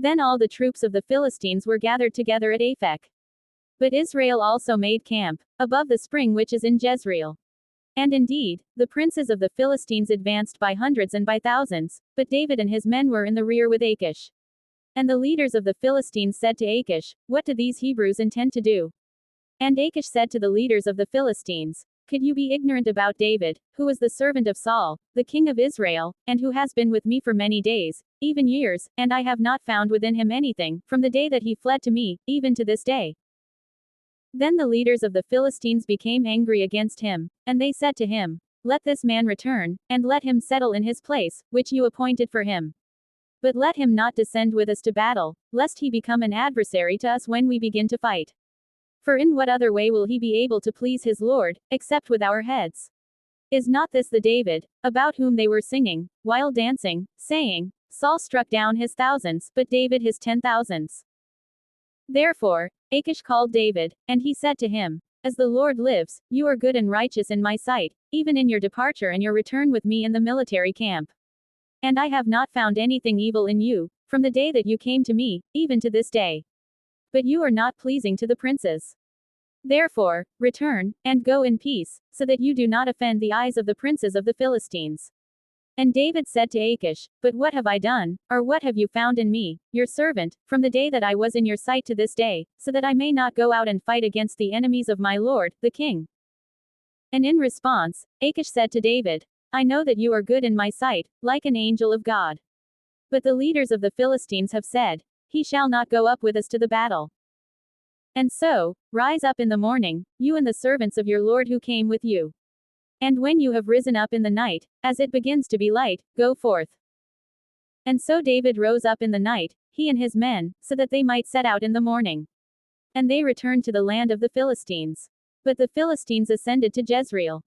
Then all the troops of the Philistines were gathered together at Aphek. But Israel also made camp, above the spring which is in Jezreel. And indeed, the princes of the Philistines advanced by hundreds and by thousands, but David and his men were in the rear with Achish. And the leaders of the Philistines said to Achish, "What do these Hebrews intend to do?" And Achish said to the leaders of the Philistines, "Could you be ignorant about David, who is the servant of Saul, the king of Israel, and who has been with me for many days, even years, and I have not found within him anything, from the day that he fled to me, even to this day?" Then the leaders of the Philistines became angry against him, and they said to him, "Let this man return, and let him settle in his place, which you appointed for him. But let him not descend with us to battle, lest he become an adversary to us when we begin to fight. For in what other way will he be able to please his Lord, except with our heads? Is not this the David, about whom they were singing, while dancing, saying, Saul struck down his thousands, but David his 10,000s? Therefore, Achish called David, and he said to him, "As the Lord lives, you are good and righteous in my sight, even in your departure and your return with me in the military camp. And I have not found anything evil in you, from the day that you came to me, even to this day. But you are not pleasing to the princes. Therefore, return, and go in peace, so that you do not offend the eyes of the princes of the Philistines." And David said to Achish, "But what have I done, or what have you found in me, your servant, from the day that I was in your sight to this day, so that I may not go out and fight against the enemies of my lord, the king?" And in response, Achish said to David, "I know that you are good in my sight, like an angel of God. But the leaders of the Philistines have said, 'He shall not go up with us to the battle.' And so, rise up in the morning, you and the servants of your lord who came with you. And when you have risen up in the night, as it begins to be light, go forth." And so David rose up in the night, he and his men, so that they might set out in the morning. And they returned to the land of the Philistines. But the Philistines ascended to Jezreel.